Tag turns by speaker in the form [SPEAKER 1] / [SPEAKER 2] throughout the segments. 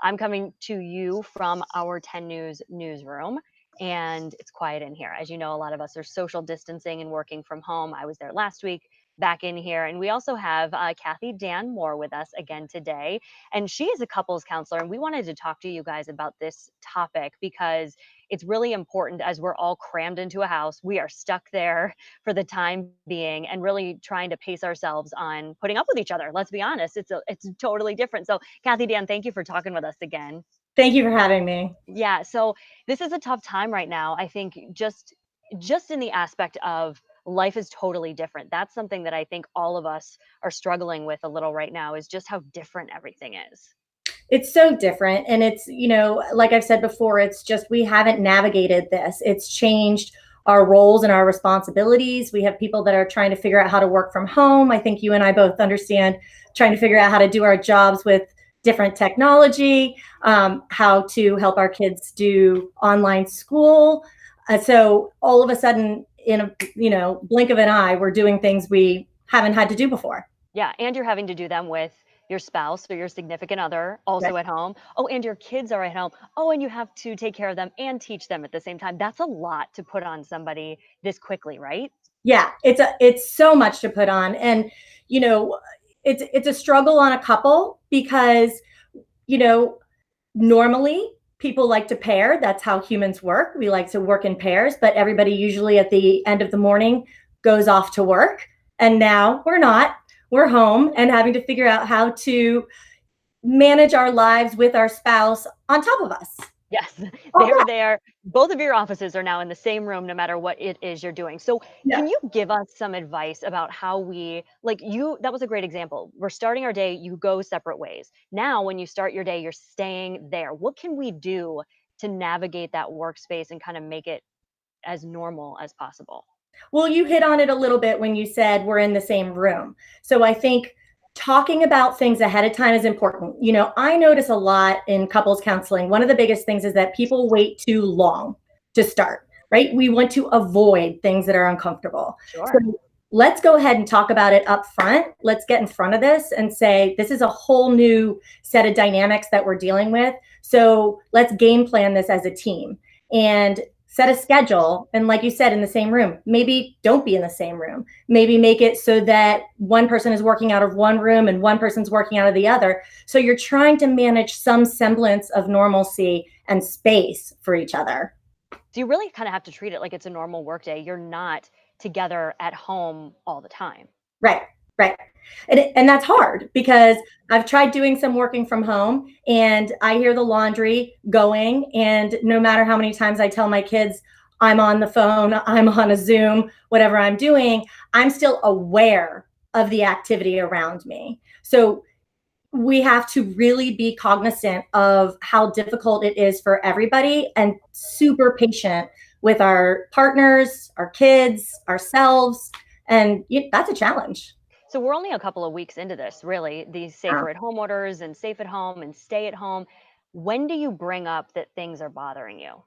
[SPEAKER 1] I'm coming to you from our 10 News newsroom, and it's quiet in here. As you know, a lot of us are social distancing and working from home. I was there last week, back in here. And we also have KathyDan Moore with us again today. And she is a couples counselor. And we wanted to talk to you guys about this topic because it's really important as we're all crammed into a house. We are stuck there for the time being and really trying to pace ourselves on putting up with each other. Let's be honest, it's totally different. So KathyDan, thank you for talking with us again.
[SPEAKER 2] Thank you for having me.
[SPEAKER 1] Yeah, so this is a tough time right now. I think just in the aspect of life is totally different. That's something that I think all of us are struggling with a little right now, is just how different everything is.
[SPEAKER 2] It's so different. And it's, like I've said before, it's just we haven't navigated this. It's changed our roles and our responsibilities. We have people that are trying to figure out how to work from home. I think you and I both understand trying to figure out how to do our jobs with different technology, how to help our kids do online school. So all of a sudden, in a blink of an eye, we're doing things we haven't had to do before.
[SPEAKER 1] Yeah, and you're having to do them with your spouse or your significant other also
[SPEAKER 2] Right.
[SPEAKER 1] at home. Oh, and your kids are at home. Oh, and you have to take care of them and teach them at the same time. That's a lot to put on somebody this quickly, right?
[SPEAKER 2] Yeah, it's so much to put on. And it's a struggle on a couple because you know normally people like to pair. That's how humans work. We like to work in pairs, but everybody usually at the end of the morning goes off to work. And now we're not. We're home and having to figure out how to manage our lives with our spouse on top of us.
[SPEAKER 1] Yes,
[SPEAKER 2] Oh,
[SPEAKER 1] they're there. Both of your offices are now in the same room, no matter what it is you're doing. So,
[SPEAKER 2] yeah.
[SPEAKER 1] can you give us some advice about how we, like you, that was a great example. We're starting our day, you go separate ways. Now, when you start your day, you're staying there. What can we do to navigate that workspace and kind of make it as normal as possible?
[SPEAKER 2] Well, you hit on it a little bit when you said we're in the same room. So I think talking about things ahead of time is important. I notice a lot in couples counseling. One of the biggest things is that people wait too long to start, right? We want to avoid things that are uncomfortable.
[SPEAKER 1] Sure.
[SPEAKER 2] So let's go ahead and talk about it up front. Let's get in front of this and say, this is a whole new set of dynamics that we're dealing with. So let's game plan this as a team. And set a schedule. And like you said, in the same room, maybe don't be in the same room. Maybe make it so that one person is working out of one room and one person's working out of the other. So you're trying to manage some semblance of normalcy and space for each other.
[SPEAKER 1] So you really kind of have to treat it like it's a normal workday. You're not together at home all the time.
[SPEAKER 2] Right, right. And that's hard because I've tried doing some working from home and I hear the laundry going. And no matter how many times I tell my kids I'm on the phone, I'm on a Zoom, whatever I'm doing, I'm still aware of the activity around me. So we have to really be cognizant of how difficult it is for everybody and super patient with our partners, our kids, ourselves. And that's a challenge.
[SPEAKER 1] So we're only a couple of weeks into this, really, these safer at home orders and safe at home and stay at home. When do you bring up that things are bothering you?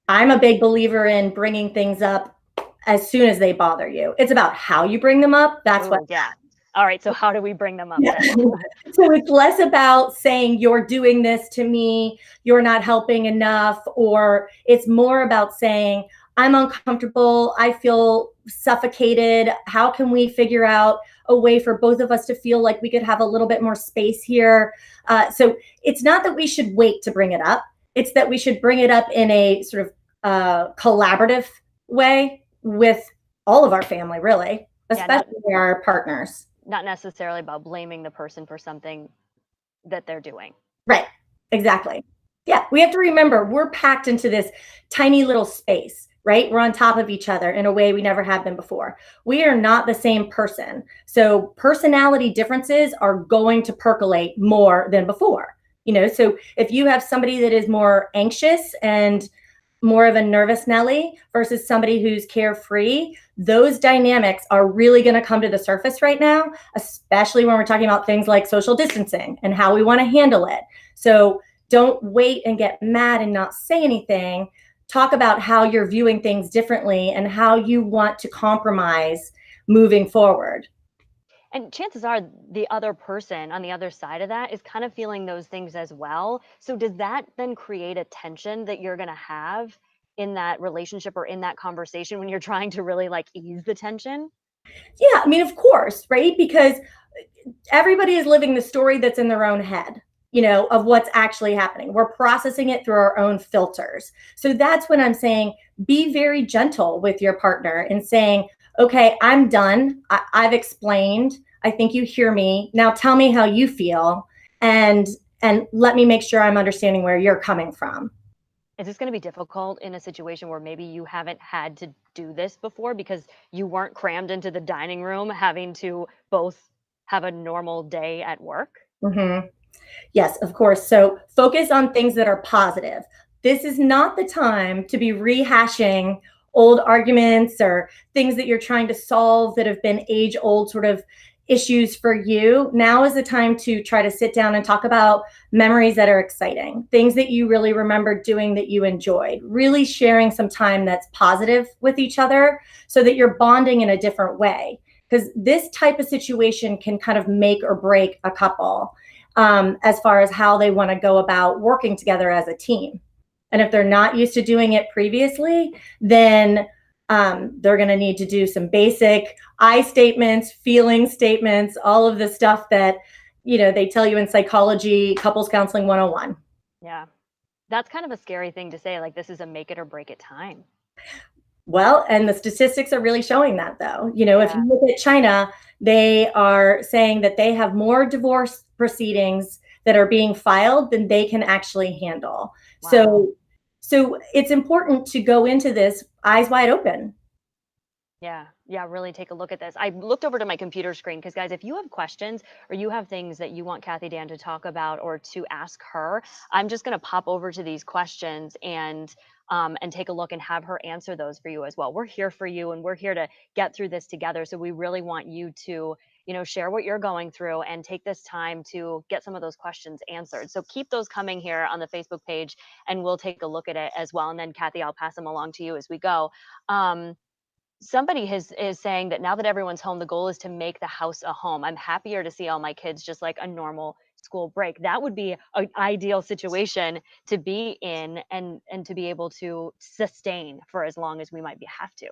[SPEAKER 2] I'm a big believer in bringing things up as soon as they bother you. It's about how you bring them up. That's what.
[SPEAKER 1] Oh, yeah. All right. So how do we bring them up
[SPEAKER 2] Yeah.
[SPEAKER 1] then?
[SPEAKER 2] So it's less about saying you're doing this to me, you're not helping enough, or it's more about saying, I'm uncomfortable, I feel suffocated. How can we figure out a way for both of us to feel like we could have a little bit more space here? So it's not that we should wait to bring it up. It's that we should bring it up in a sort of collaborative way with all of our family, really, especially our partners.
[SPEAKER 1] Not necessarily about blaming the person for something that they're doing.
[SPEAKER 2] Right. Exactly. Yeah. We have to remember we're packed into this tiny little space, right? We're on top of each other in a way we never have been before. We are not the same person. So personality differences are going to percolate more than before. So if you have somebody that is more anxious and more of a nervous Nelly versus somebody who's carefree, those dynamics are really going to come to the surface right now, especially when we're talking about things like social distancing and how we want to handle it. So don't wait and get mad and not say anything. Talk about how you're viewing things differently and how you want to compromise moving forward.
[SPEAKER 1] And chances are the other person on the other side of that is kind of feeling those things as well. So does that then create a tension that you're going to have in that relationship or in that conversation when you're trying to really like ease the tension?
[SPEAKER 2] Yeah, I mean, of course, right? Because everybody is living the story that's in their own head, of what's actually happening. We're processing it through our own filters. So that's when I'm saying be very gentle with your partner and saying, okay, I'm done. I've explained. I think you hear me. Now tell me how you feel, and let me make sure I'm understanding where you're coming from.
[SPEAKER 1] Is this going to be difficult in a situation where maybe you haven't had to do this before because you weren't crammed into the dining room having to both have a normal day at work?
[SPEAKER 2] Mhm. Yes, of course. So focus on things that are positive. This is not the time to be rehashing old arguments or things that you're trying to solve that have been age old sort of issues for you. Now is the time to try to sit down and talk about memories that are exciting, things that you really remember doing that you enjoyed, really sharing some time that's positive with each other so that you're bonding in a different way. Because this type of situation can kind of make or break a couple, as far as how they want to go about working together as a team. And if they're not used to doing it previously, then they're going to need to do some basic I statements, feeling statements, all of the stuff that they tell you in psychology, couples counseling 101.
[SPEAKER 1] Yeah. That's kind of a scary thing to say, like, this is a make it or break it time.
[SPEAKER 2] Well, and the statistics are really showing that, though. If
[SPEAKER 1] Yeah.
[SPEAKER 2] you look at China, they are saying that they have more divorce proceedings that are being filed than they can actually handle.
[SPEAKER 1] Wow.
[SPEAKER 2] So it's important to go into this eyes wide open.
[SPEAKER 1] Yeah. Yeah. Really take a look at this. I looked over to my computer screen because, guys, if you have questions or you have things that you want Kathy Dan to talk about or to ask her, I'm just going to pop over to these questions and take a look and have her answer those for you as well. We're here for you and we're here to get through this together. So we really want you to, share what you're going through and take this time to get some of those questions answered. So keep those coming here on the Facebook page and we'll take a look at it as well. And then Kathy, I'll pass them along to you as we go. Um, Somebody is saying that now that everyone's home, the goal is to make the house a home. I'm happier to see all my kids just like a normal school break. That would be an ideal situation to be in and to be able to sustain for as long as we might be have to.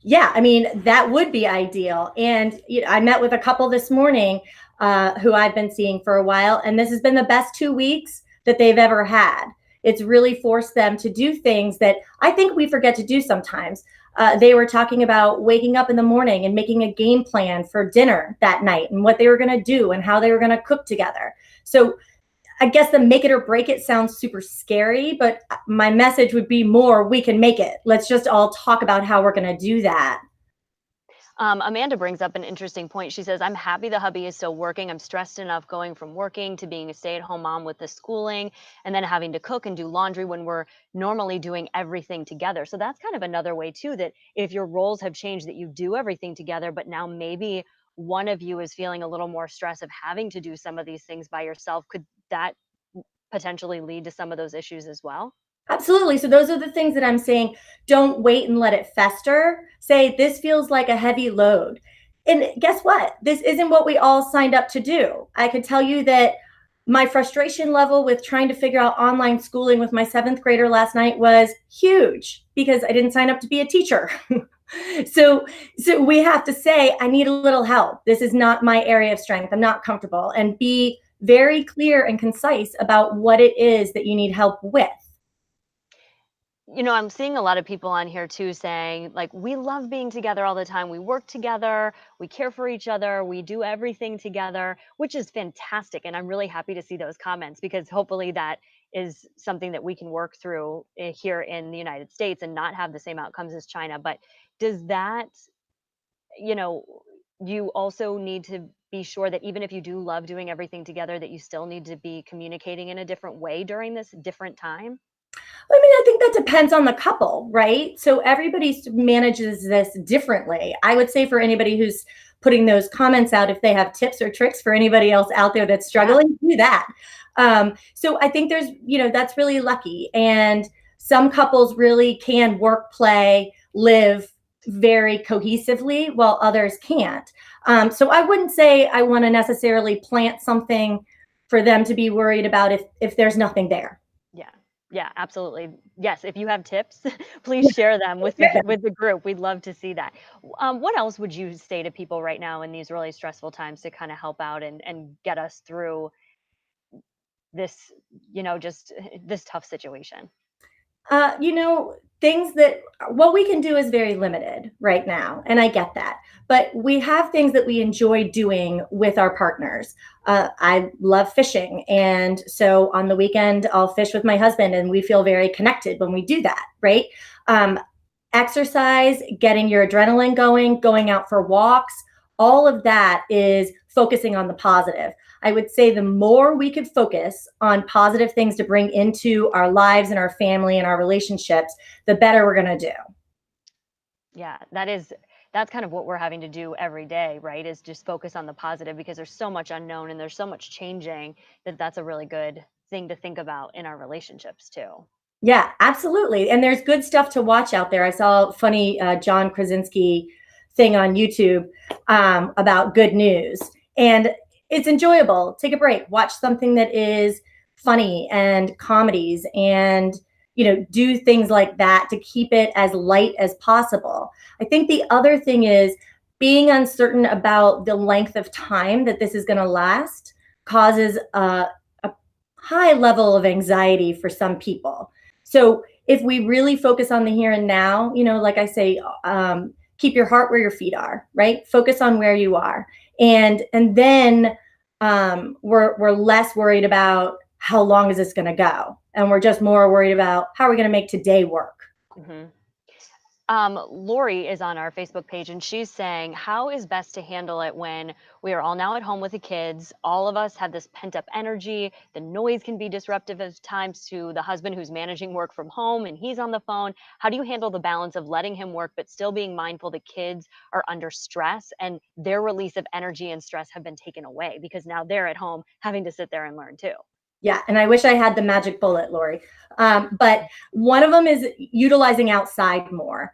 [SPEAKER 2] Yeah, I mean, that would be ideal. And I met with a couple this morning who I've been seeing for a while, and this has been the best 2 weeks that they've ever had. It's really forced them to do things that I think we forget to do sometimes. They were talking about waking up in the morning and making a game plan for dinner that night and what they were going to do and how they were going to cook together. So I guess the make it or break it sounds super scary, but my message would be more, we can make it. Let's just all talk about how we're going to do that.
[SPEAKER 1] Amanda brings up an interesting point. She says, I'm happy the hubby is still working. I'm stressed enough going from working to being a stay at home mom with the schooling and then having to cook and do laundry when we're normally doing everything together. So that's kind of another way, too, that if your roles have changed, that you do everything together, but now maybe one of you is feeling a little more stress of having to do some of these things by yourself. Could that potentially lead to some of those issues as well?
[SPEAKER 2] Absolutely. So those are the things that I'm saying. Don't wait and let it fester. Say, this feels like a heavy load. And guess what? This isn't what we all signed up to do. I could tell you that my frustration level with trying to figure out online schooling with my seventh grader last night was huge because I didn't sign up to be a teacher. so so we have to say, I need a little help. This is not my area of strength. I'm not comfortable. And be very clear and concise about what it is that you need help with.
[SPEAKER 1] I'm seeing a lot of people on here too saying, like, we love being together all the time. We work together, we care for each other, we do everything together, which is fantastic. And I'm really happy to see those comments because hopefully that is something that we can work through here in the United States and not have the same outcomes as China. But does that, you know, you also need to be sure that even if you do love doing everything together, that you still need to be communicating in a different way during this different time?
[SPEAKER 2] I mean, I think that depends on the couple, right? So everybody manages this differently. I would say for anybody who's putting those comments out, if they have tips or tricks for anybody else out there that's
[SPEAKER 1] Yeah.
[SPEAKER 2] struggling, do that. So I think that's really lucky. And some couples really can work, play, live very cohesively while others can't. So I wouldn't say I want to necessarily plant something for them to be worried about if there's nothing there.
[SPEAKER 1] Yeah. Yeah, absolutely. Yes, if you have tips, please share them with the group. We'd love to see that. What else would you say to people right now in these really stressful times to kind of help out and get us through this, just this tough situation?
[SPEAKER 2] Things that what we can do is very limited right now, and I get that. But we have things that we enjoy doing with our partners. I love fishing, and so on the weekend I'll fish with my husband, and we feel very connected when we do that, right? Um, Exercise, getting your adrenaline going out for walks, all of that is focusing on the positive. I would say the more we could focus on positive things to bring into our lives and our family and our relationships, the better we're going to do.
[SPEAKER 1] Yeah, that's kind of what we're having to do every day, right? Is just focus on the positive because there's so much unknown and there's so much changing that that's a really good thing to think about in our relationships too.
[SPEAKER 2] Yeah, absolutely. And there's good stuff to watch out there. I saw a funny John Krasinski thing on YouTube about good news, and it's enjoyable. Take a break, watch something that is funny and comedies, and do things like that to keep it as light as possible. I think the other thing is being uncertain about the length of time that this is going to last causes a high level of anxiety for some people. So if we really focus on the here and now, like I say, keep your heart where your feet are, right? Focus on where you are, and then we're less worried about how long is this going to go, and we're just more worried about how are we going to make today work.
[SPEAKER 1] Hmm. Lori is on our Facebook page and she's saying, how is best to handle it when we are all now at home with the kids? All of us have this pent up energy. The noise can be disruptive at times to the husband who's managing work from home and he's on the phone. How do you handle the balance of letting him work, but still being mindful the kids are under stress and their release of energy and stress have been taken away because now they're at home having to sit there and learn too?
[SPEAKER 2] Yeah, and I wish I had the magic bullet, Lori. But one of them is utilizing outside more,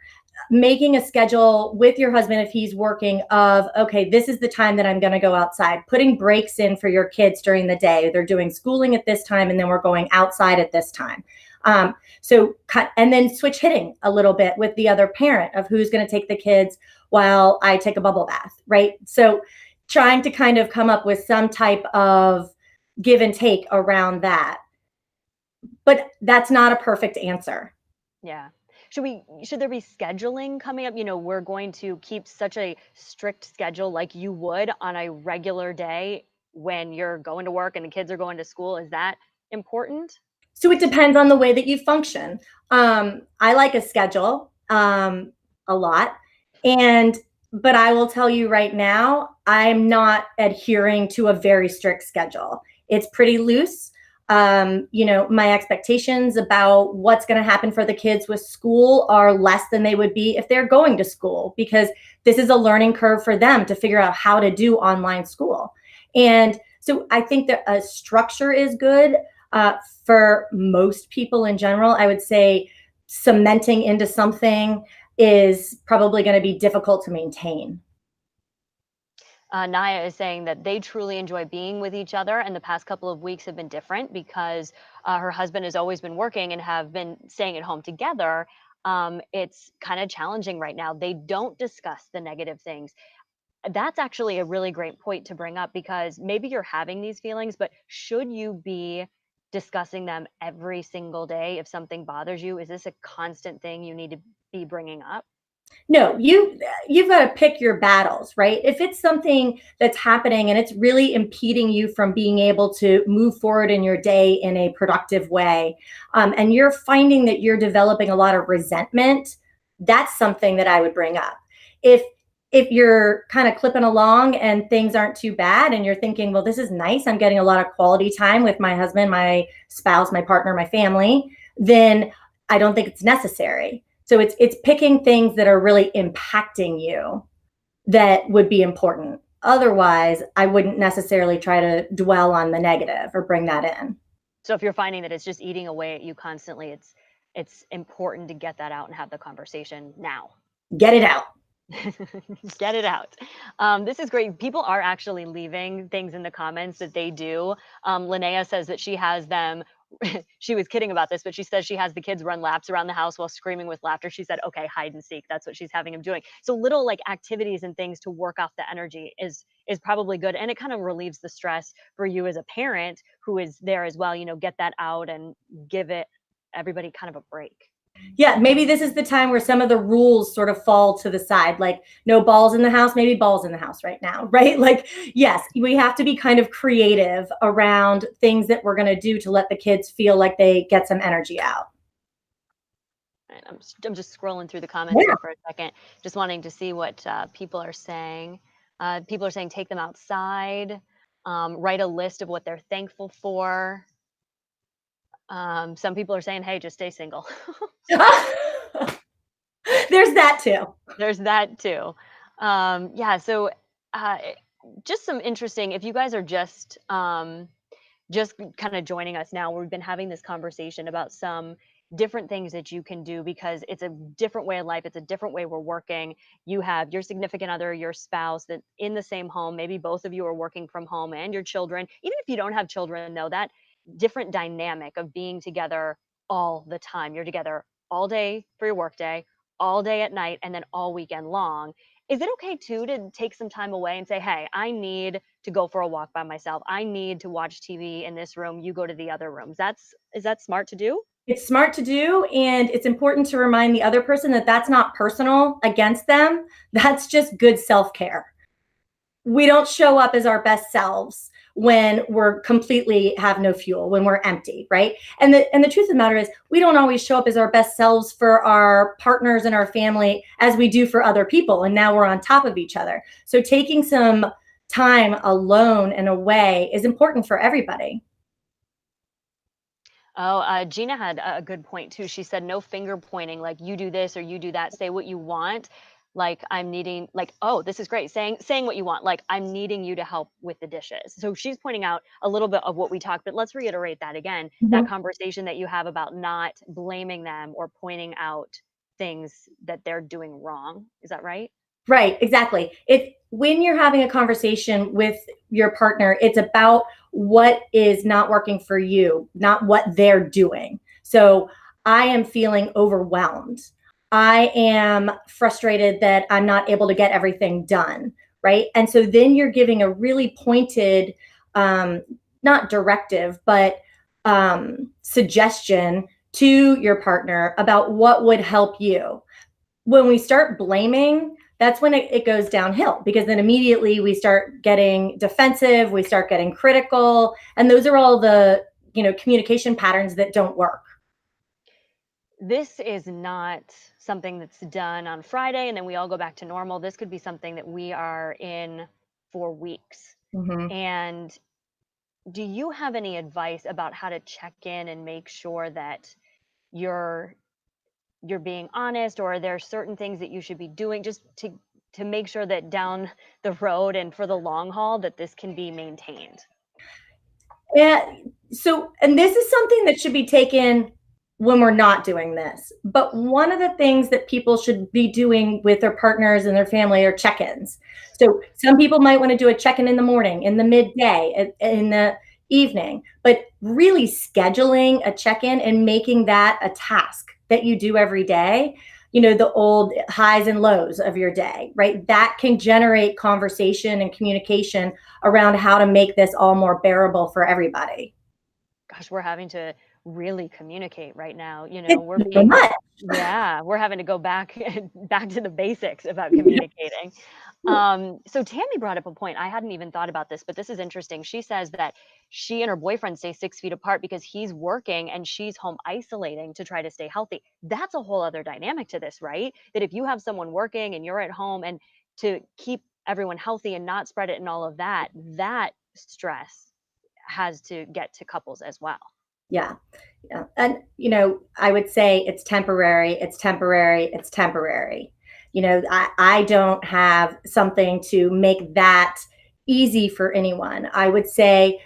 [SPEAKER 2] making a schedule with your husband if he's working of, okay, this is the time that I'm going to go outside, putting breaks in for your kids during the day. They're doing schooling at this time, and then we're going outside at this time. So cut and then switch hitting a little bit with the other parent of who's going to take the kids while I take a bubble bath, right? So trying to kind of come up with some type of give and take around that. But that's not a perfect answer.
[SPEAKER 1] Yeah. Should there be scheduling coming up? We're going to keep such a strict schedule like you would on a regular day when you're going to work and the kids are going to school. Is that important?
[SPEAKER 2] So it depends on the way that you function. I like a schedule a lot. But I will tell you right now, I'm not adhering to a very strict schedule. It's pretty loose. My expectations about what's going to happen for the kids with school are less than they would be if they're going to school, because this is a learning curve for them to figure out how to do online school. And so I think that a structure is good. For most people in general, I would say cementing into something is probably going to be difficult to maintain.
[SPEAKER 1] Naya is saying that they truly enjoy being with each other, and the past couple of weeks have been different because her husband has always been working and have been staying at home together. It's kind of challenging right now. They don't discuss the negative things. That's actually a really great point to bring up because maybe you're having these feelings, but should you be discussing them every single day if something bothers you? Is this a constant thing you need to be bringing up?
[SPEAKER 2] No, you've got to pick your battles, right? If it's something that's happening and it's really impeding you from being able to move forward in your day in a productive way, and you're finding that you're developing a lot of resentment, that's something that I would bring up. If you're kind of clipping along and things aren't too bad and you're thinking, well, this is nice, I'm getting a lot of quality time with my husband, my spouse, my partner, my family, then I don't think it's necessary. So it's picking things that are really impacting you that would be important. Otherwise, I wouldn't necessarily try to dwell on the negative or bring that in.
[SPEAKER 1] So if you're finding that it's just eating away at you constantly, it's important to get that out and have the conversation now.
[SPEAKER 2] Get it out.
[SPEAKER 1] Get it out. This is great. People are actually leaving things in the comments that they do. Linnea says that she has them. She was kidding about this, but she says she has the kids run laps around the house while screaming with laughter. She said, "Okay, hide and seek." That's what she's having them doing. So little like activities and things to work off the energy is probably good, and it kind of relieves the stress for you as a parent who is there as well. Get that out and give it everybody kind of a break.
[SPEAKER 2] Yeah, maybe this is the time where some of the rules sort of fall to the side, like no balls in the house, maybe balls in the house right now, right? Like, yes, we have to be kind of creative around things that we're going to do to let the kids feel like they get some energy out.
[SPEAKER 1] Right, I'm just scrolling through the comments
[SPEAKER 2] Yeah.
[SPEAKER 1] here for a second, just wanting to see what people are saying. People are saying take them outside, write a list of what they're thankful for. Some people are saying, hey, just stay single.
[SPEAKER 2] There's that too.
[SPEAKER 1] There's that too. Yeah, so uh, just some interesting, if you guys are just kind of joining us now, we've been having this conversation about some different things that you can do because it's a different way of life. It's a different way we're working. You have your significant other, your spouse that in the same home, maybe both of you are working from home and your children. Even if you don't have children, though, that different dynamic of being together all the time. You're together all day for your work day, all day at night, and then all weekend long. Is it okay too to take some time away and say, hey, I need to go for a walk by myself. I need to watch TV in this room. You go to the other rooms. Is that smart to do?
[SPEAKER 2] It's smart to do, and it's important to remind the other person that that's not personal against them. That's just good self-care. We don't show up as our best selves when we're completely have no fuel, when we're empty, right? And the truth of the matter is we don't always show up as our best selves for our partners and our family as we do for other people, and now we're on top of each other. So taking some time alone and away is important for everybody.
[SPEAKER 1] Oh, Gina had a good point too. She said, no finger pointing, like you do this or you do that. Say what you want. Like I'm needing, like, oh, this is great. Saying what you want. Like I'm needing you to help with the dishes. So she's pointing out a little bit of what we talked, but let's reiterate that again. That
[SPEAKER 2] Mhm.
[SPEAKER 1] conversation that you have about not blaming them or pointing out things that they're doing wrong. Is that right?
[SPEAKER 2] Right, exactly. If when you're having a conversation with your partner, it's about what is not working for you, not what they're doing. So I am feeling overwhelmed. I am frustrated that I'm not able to get everything done, right? And so then you're giving a really pointed, not directive, but suggestion to your partner about what would help you. When we start blaming, that's when it goes downhill, because then immediately we start getting defensive, we start getting critical, and those are all the communication patterns that don't work.
[SPEAKER 1] This is not something that's done on Friday and then we all go back to normal. This could be something that we are in for weeks.
[SPEAKER 2] Mm-hmm.
[SPEAKER 1] And do you have any advice about how to check in and make sure that you're you're being honest, or are there certain things that you should be doing just to make sure that down the road and for the long haul that this can be maintained?
[SPEAKER 2] Yeah. So, and this is something that should be taken when we're not doing this. But one of the things that people should be doing with their partners and their family are check ins. So, some people might want to do a check in the morning, in the midday, in the evening, but really scheduling a check in and making that a task that you do every day. The old highs and lows of your day, right? That can generate conversation and communication around how to make this all more bearable for everybody.
[SPEAKER 1] Gosh, we're having to really communicate right now.
[SPEAKER 2] Thank
[SPEAKER 1] We're
[SPEAKER 2] you so
[SPEAKER 1] being,
[SPEAKER 2] much.
[SPEAKER 1] yeah, we're having to go back back to the basics about communicating. So Tammy brought up a point. I hadn't even thought about this, but this is interesting. She says that she and her boyfriend stay 6 feet apart because he's working and she's home isolating to try to stay healthy. That's a whole other dynamic to this, right? That if you have someone working and you're at home, and to keep everyone healthy and not spread it and all of that, that stress has to get to couples as well.
[SPEAKER 2] Yeah. Yeah. And, I would say it's temporary, it's temporary, it's temporary. I don't have something to make that easy for anyone. I would say,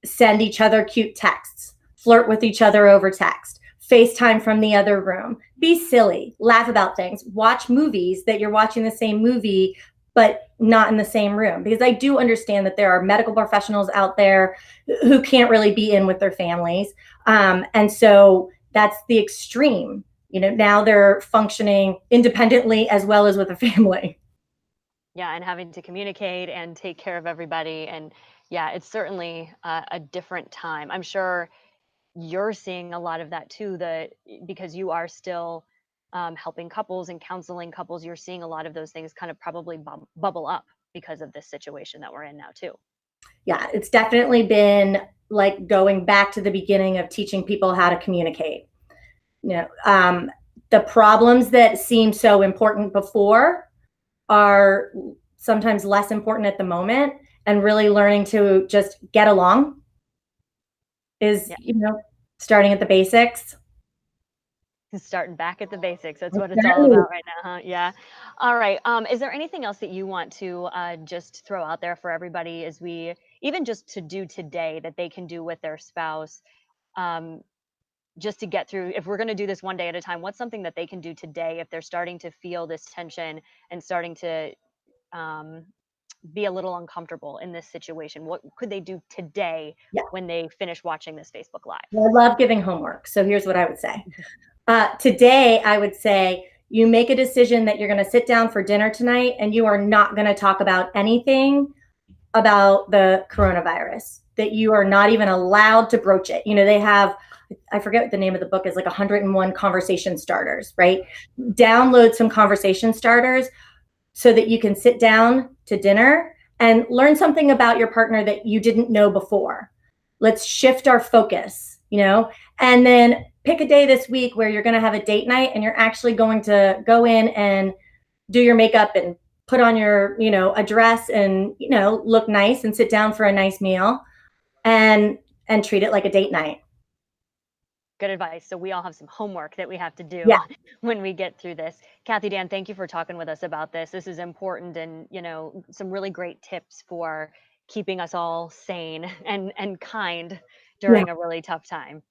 [SPEAKER 2] send each other cute texts, flirt with each other over text, FaceTime from the other room. Be silly, laugh about things, watch movies that you're watching the same movie, but not in the same room. Because I do understand that there are medical professionals out there who can't really be in with their families. And so that's the extreme. Now they're functioning independently as well as with a family.
[SPEAKER 1] Yeah, and having to communicate and take care of everybody. And yeah, it's certainly a different time. I'm sure you're seeing a lot of that too, that because you are still helping couples and counseling couples, you're seeing a lot of those things kind of probably bubble up because of this situation that we're in now too.
[SPEAKER 2] Yeah, it's definitely been like going back to the beginning of teaching people how to communicate. You know, the problems that seemed so important before are sometimes less important at the moment, and really learning to just get along is,
[SPEAKER 1] Yeah.
[SPEAKER 2] starting at the basics.
[SPEAKER 1] Starting back at the basics. That's what it's all
[SPEAKER 2] Right.
[SPEAKER 1] about right now, huh? Yeah. All right. Is there anything else that you want to just throw out there for everybody as we even just to do today that they can do with their spouse, um, just to get through? If we're going to do this one day at a time, what's something that they can do today if they're starting to feel this tension and starting to um, be a little uncomfortable in this situation? What could they do today
[SPEAKER 2] Yeah.
[SPEAKER 1] when they finish watching this Facebook Live?
[SPEAKER 2] I love giving homework. So here's what I would say. Today, I would say you make a decision that you're going to sit down for dinner tonight and you are not going to talk about anything about the coronavirus, that you are not even allowed to broach it. They have, I forget what the name of the book is, like 101 conversation starters, right? Download some conversation starters so that you can sit down to dinner and learn something about your partner that you didn't know before. Let's shift our focus, and then pick a day this week where you're going to have a date night and you're actually going to go in and do your makeup and put on your, a dress and, look nice and sit down for a nice meal and treat it like a date night.
[SPEAKER 1] Good advice. So we all have some homework that we have to do
[SPEAKER 2] Yeah.
[SPEAKER 1] when we get through this. KathyDan, thank you for talking with us about this. This is important, and some really great tips for keeping us all sane and kind
[SPEAKER 2] Yeah.
[SPEAKER 1] during a really tough time.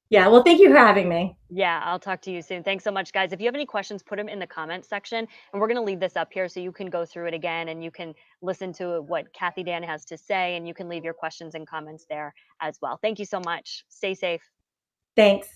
[SPEAKER 2] Yeah. Well, thank you for having me.
[SPEAKER 1] Yeah, I'll talk to you soon. Thanks so much, guys. If you have any questions, put them in the comments section, and we're going to leave this up here so you can go through it again and you can listen to what KathyDan has to say, and you can leave your questions and comments there as well. Thank you so much. Stay safe.
[SPEAKER 2] Thanks.